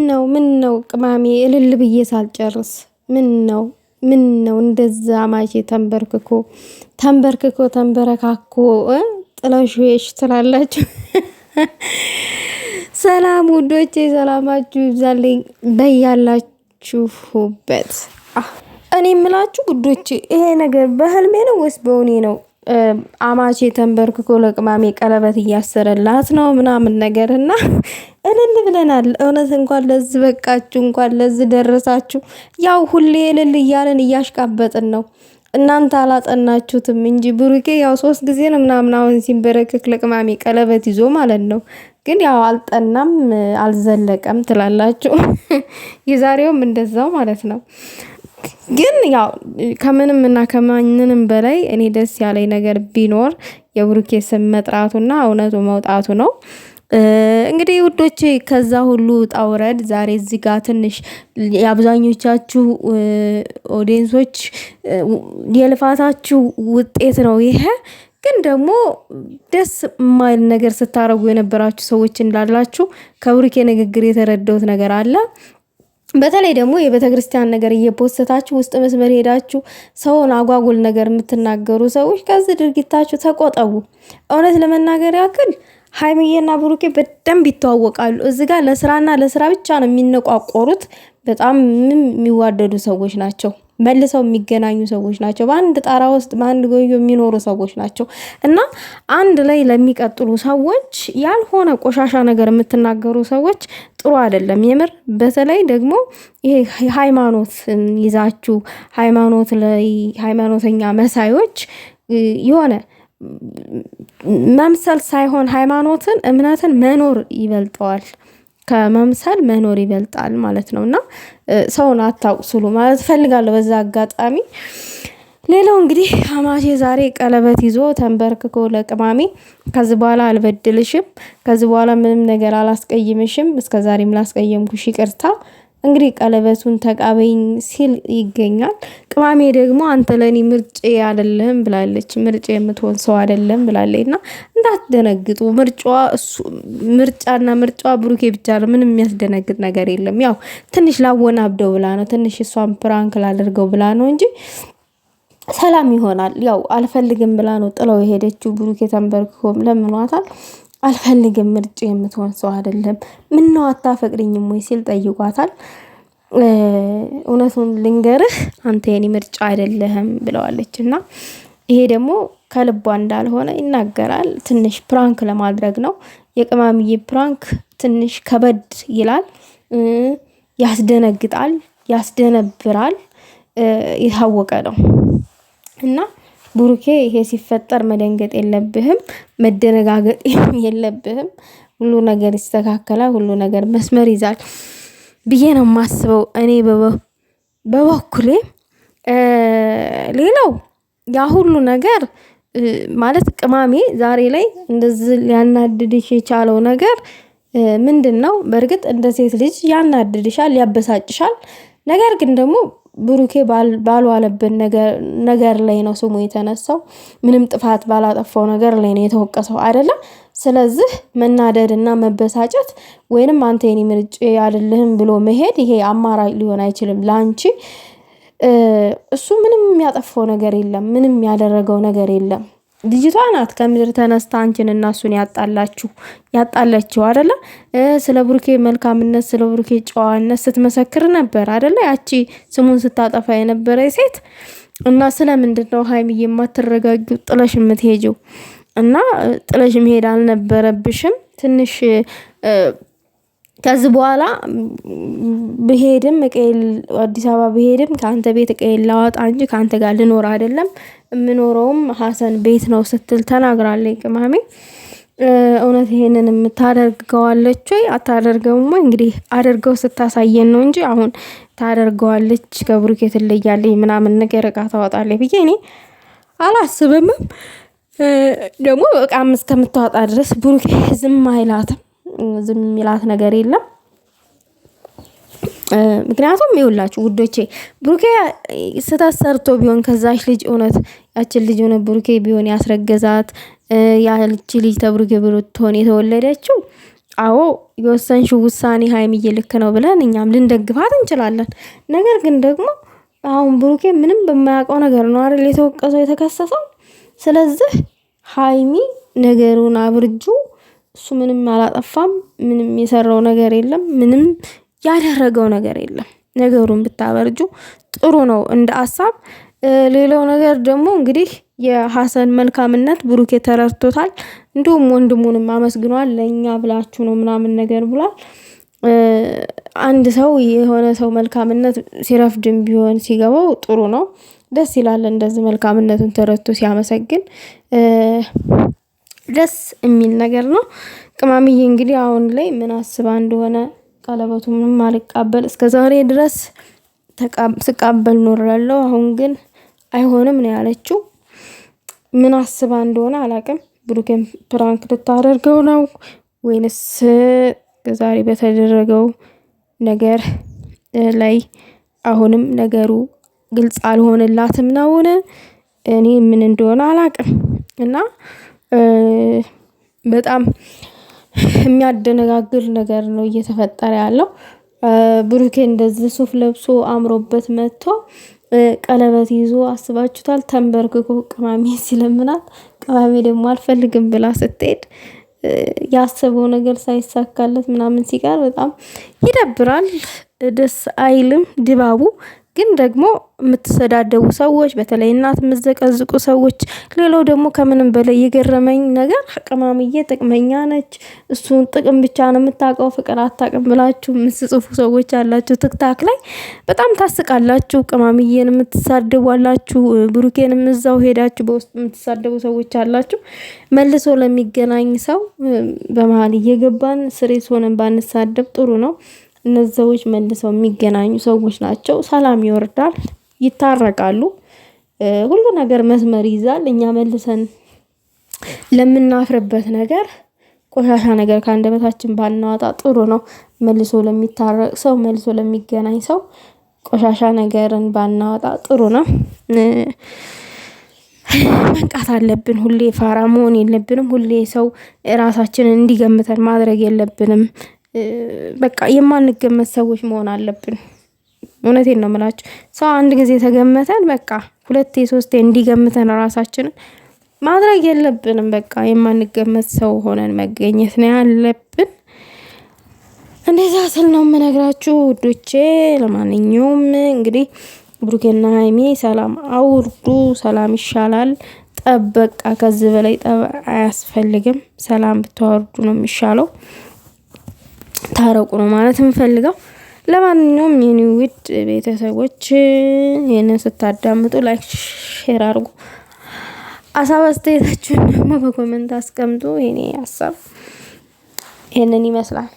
ነው ቅማሜ እልል ብዬ ሳልጨርስ ምን ነው እንደዛ ማቼ ተንበረካኮ ጥለሽሽ ትላላችሁ። ሰላም ውዶቼ ሰላማችሁ ይብዛልኝ በያላችሁበት። እኔ የምላችሁ ውዶቼ ይሄ ነገር በህልሜ ነው ወይስ በእውኔ ነው? አማቼ ተንበርክኮ ለቅማሜ ቀለበት እያሰረላት ነው ምናምን ነገርና እልል ብለናል። እውነት እንኳን ለዚህ በቃችሁ፣ እንኳን ለዚህ ደረሳችሁ። ያው ሁሌ እልል እያለን እያሽቃበጥን ነው። እናንተ አላጠናችሁትም እንጂ ብሩኬ ያው 3 ጊዜ ነው ምናምን አሁን ሲንበረከክ ለቅማሜ ቀለበት ይዞ ማለት ነው። ግን ያው አልጠናም አልዘለቀም ትላላችሁ። የዛሬውም እንደዛው ማለት ነው። ግን ያው ከምንም እና ከማንንም በላይ እኔ ደስ ያለኝ ነገር ቢኖር የብሩኬ ስም መጥራቱና እውነቱ መውጣቱ ነው። እንግዲህ ውዶቼ ከዛ ሁሉ ጣውረድ ዛሬ እዚህ ጋር ትንሽ የአብዛኞቻችሁ ኦዲየንሶች የልፋታችሁ ውጤት ነው ይሄ። ግን ደግሞ ደስ የማይል ነገር ስታረጉ የነበራችሁ ሰዎች እንዳላችሁ ከብሩኬ ንግግር የተረዳሁት ነገር አለ። በተለይ ደግሞ የቤተክርስቲያን ነገር እየፖስታችሁ ውስጥ መስመር ሄዳችሁ ሰውን አጓጉል ነገር የምትናገሩ ሰዎች ከዚህ ድርጊታችሁ ተቆጠቡ። እውነት ለመናገር ያክል ሃይሚዬና ብሩኬ በደንብ ይተዋወቃሉ። እዚህ ጋር ለስራና ለስራ ብቻ ነው የሚነቋቆሩት። በጣም የሚዋደዱ ሰዎች ናቸው። መልሰው የሚገናኙ ሰዎች ናቸው። በአንድ ጣራ ውስጥ በአንድ ጎጆ የሚኖሩ ሰዎች ናቸው። እና አንድ ላይ ለሚቀጥሉ ሰዎች ያልሆነ ቆሻሻ ነገር የምትናገሩ ሰዎች ጥሩ አይደለም። የምር በተለይ ደግሞ ይሄ ሃይማኖት ይዛችሁ ሃይማኖተኛ መሳዮች የሆነ መምሰል ሳይሆን ሃይማኖትን እምነትን መኖር ይበልጠዋል። ከመምሰል መኖር ይበልጣል ማለት ነውና ሰውን አታቁስሉ ማለት ፈልጋለሁ በዛ አጋጣሚ። ሌላው እንግዲህ አማቼ ዛሬ ቀለበት ይዞ ተንበርክኮ ለቅማሜ ከዚህ በኋላ አልበድልሽም፣ ከዚህ በኋላ ምንም ነገር አላስቀይምሽም፣ እስከዛሬም ላስቀየምኩሽ ይቅርታ፣ እንግዲህ ቀለበቱን ተቃበይኝ ሲል ይገኛል። ቅማሜ ደግሞ አንተ ለኔ ምርጬ አይደለም ብላለች። ምርጬ የምትሆን ሰው አይደለም ብላለችና እንዳትደነግጡ። ምርጫዋ ብሩኬ ብቻ ነው። ምንም የሚያስደነግጥ ነገር የለም። ያው ትንሽ ላወናብደው ብላ ነው፣ ትንሽ እሷን ፕራንክ ላደርገው ብላ ነው እንጂ ሰላም ይሆናል። ያው አልፈልግም ብላ ነው ጥለው የሄደችው። ብሩኬ ተንበርክኮም ለምኗታል። አልፈልግም ምርጬ የምትሆን ሰው አይደለም፣ ምን ነው አታፈቅሪኝም ወይ ሲል ጠይቋታል። እውነቱን ልንገርህ አንተ የኔ ምርጫ አይደለህም ብለዋለችና ይሄ ደግሞ ከልቧ እንዳልሆነ ይናገራል። ትንሽ ፕራንክ ለማድረግ ነው። የቅማምዬ ፕራንክ ትንሽ ከበድ ይላል፣ ያስደነግጣል፣ ያስደነብራል፣ የታወቀ ነው እና ብሩኬ ይሄ ሲፈጠር መደንገጥ የለብህም፣ መደነጋገጥ የለብህም። ሁሉ ነገር ይስተካከላል፣ ሁሉ ነገር መስመር ይዛል ብዬ ነው የማስበው እኔ በበኩሌ። ሌላው ያ ሁሉ ነገር ማለት ቅማሜ ዛሬ ላይ እንደዚህ ሊያናድድሽ የቻለው ነገር ምንድነው? በእርግጥ እንደ ሴት ልጅ ያናድድሻል፣ ያበሳጭሻል። ነገር ግን ደግሞ ብሩኬ ባልዋለበት ነገር ላይ ነው ስሙ የተነሳው። ምንም ጥፋት ባላጠፋው ነገር ላይ ነው የተወቀሰው አይደለም። ስለዚህ መናደድና መበሳጨት ወይንም አንተ የኔ ምርጫ አይደለህም ብሎ መሄድ ይሄ አማራጭ ሊሆን አይችልም ላንቺ። እሱ ምንም ያጠፋው ነገር የለም፣ ምንም ያደረገው ነገር የለም። ልጅቷ ናት ከምድር ተነስታ አንቺን እና እሱን ያጣላችሁ አይደለ? ስለ ብሩኬ መልካምነት ስለ ብሩኬ ጨዋነት ስትመሰክር ነበር አይደለ? ያቺ ስሙን ስታጠፋ የነበረ ሴት እና ስለምንድነው ሃይሚዬ የማትረጋጊው ጥለሽ የምትሄጂው? እና ጥለሽ መሄድ አልነበረብሽም። ትንሽ ከዚህ በኋላ ብሄድም አዲስ አበባ ብሄድም ከአንተ ቤት ቀይል ላወጣ እንጂ ከአንተ ጋር ልኖር አይደለም፣ የምኖረውም ሀሰን ቤት ነው ስትል ተናግራለች ቅማሜ። እውነት ይሄንን የምታደርገዋለች ወይ አታደርገውም ወይ? እንግዲህ አድርገው ስታሳየን ነው እንጂ አሁን ታደርገዋለች ከብሩኬ ትለያለች ምናምን ነገር እቃ ታወጣለች ብዬ እኔ አላስብም። ደግሞ በቃ እስከምታወጣ ድረስ ብሩኬ ዝም አይላትም፣ ዝም የሚላት ነገር የለም። ምክንያቱም ይውላችሁ ውዶቼ ብሩኬ ስተሰርቶ ቢሆን ከዛች ልጅ እውነት ያችን ልጅ ሆነ ብሩኬ ቢሆን ያስረገዛት ያቺ ልጅ ተብሩኬ ብትሆን የተወለደችው አዎ የወሰንሽው ውሳኔ ሀይሚዬ ልክ ነው ብለን እኛም ልንደግፋት እንችላለን። ነገር ግን ደግሞ አሁን ብሩኬ ምንም በማያውቀው ነገር ነው አይደል የተወቀሰው የተከሰሰው። ስለዚህ ሀይሚ ነገሩን አብርጁ። እሱ ምንም አላጠፋም፣ ምንም የሰራው ነገር የለም፣ ምንም ያደረገው ነገር የለም። ነገሩን ብታበርጁ ጥሩ ነው እንደ ሀሳብ። ሌላው ነገር ደግሞ እንግዲህ የሀሰን መልካምነት ብሩኬ ተረድቶታል። እንዲሁም ወንድሙንም አመስግኗል። ለእኛ ብላችሁ ነው ምናምን ነገር ብሏል። አንድ ሰው የሆነ ሰው መልካምነት ሲረፍድም ቢሆን ሲገባው ጥሩ ነው፣ ደስ ይላል። እንደዚህ መልካምነቱን ተረድቶ ሲያመሰግን ደስ የሚል ነገር ነው። ቅማምዬ እንግዲህ አሁን ላይ ምን አስባ እንደሆነ ቀለበቱ ምንም አልቀበል እስከ ዛሬ ድረስ ስቃበል ኖሬያለሁ። አሁን ግን አይሆንም ነው ያለችው። ምን አስባ እንደሆነ አላቅም። ብሩኬን ፕራንክ ልታደርገው ነው ወይንስ ዛሬ በተደረገው ነገር ላይ አሁንም ነገሩ ግልጽ አልሆነላትም ነውን? እኔ ምን እንደሆነ አላቅም። እና በጣም የሚያደነጋግር ነገር ነው እየተፈጠረ ያለው። ብሩኬ እንደዚህ ሱፍ ለብሶ አምሮበት መጥቶ ቀለበት ይዞ አስባችሁታል? ተንበርክኮ ቅማሜ ሲለምናት ቅማሜ ደግሞ አልፈልግም ብላ ስትሄድ ያሰበው ነገር ሳይሳካለት ምናምን ሲቀር በጣም ይደብራል። ደስ አይልም ድባቡ። ግን ደግሞ የምትሰዳደቡ ሰዎች፣ በተለይ እናት የምትዘቀዝቁ ሰዎች፣ ሌላው ደግሞ ከምንም በላይ የገረመኝ ነገር ቅማምዬ ጥቅመኛ ነች፣ እሱን ጥቅም ብቻ ነው የምታውቀው፣ ፍቅር አታውቅም ብላችሁ የምትጽፉ ሰዎች አላችሁ። ትክታክ ላይ በጣም ታስቃላችሁ። ቅማምዬን የምትሳደቡ አላችሁ። ብሩኬንም እዛው ሄዳችሁ በውስጥ የምትሳደቡ ሰዎች አላችሁ። መልሶ ለሚገናኝ ሰው በመሀል እየገባን ስሬስ ሆነን ባንሳደብ ጥሩ ነው። እነዚህ ሰዎች መልሰው የሚገናኙ ሰዎች ናቸው። ሰላም ይወርዳል፣ ይታረቃሉ፣ ሁሉ ነገር መስመር ይዛል። እኛ መልሰን ለምናፍርበት ነገር ቆሻሻ ነገር ከአንደበታችን ባናወጣ ጥሩ ነው። መልሶ ለሚታረቅ ሰው፣ መልሶ ለሚገናኝ ሰው ቆሻሻ ነገርን ባናወጣ ጥሩ ነው። መንቃት አለብን። ሁሌ ፋራ መሆን የለብንም። ሁሌ ሰው ራሳችንን እንዲገምተን ማድረግ የለብንም። በቃ የማንገመት ሰዎች መሆን አለብን። እውነቴን ነው የምላችሁ። ሰው አንድ ጊዜ ተገመተን በቃ ሁለቴ ሶስቴ እንዲገምተን ራሳችንን ማድረግ የለብንም። በቃ የማንገመት ሰው ሆነን መገኘት ነው ያለብን። እንደዛ ስል ነው የምነግራችሁ ውዶቼ። ለማንኛውም እንግዲህ ብሩኬና ሀይሚ ሰላም አውርዱ። ሰላም ይሻላል። ጠብ በቃ ከዚህ በላይ ጠብ አያስፈልግም። ሰላም ብታወርዱ ነው የሚሻለው። ታረቁ ነው ማለት የምፈልገው። ለማንኛውም የኔ ውድ ቤተሰቦች ይሄንን ስታዳምጡ ላይክ፣ ሼር አድርጉ። ሀሳብ አስተያየታችሁን ደግሞ በኮሜንት አስቀምጡ። የኔ ሀሳብ ይሄንን ይመስላል።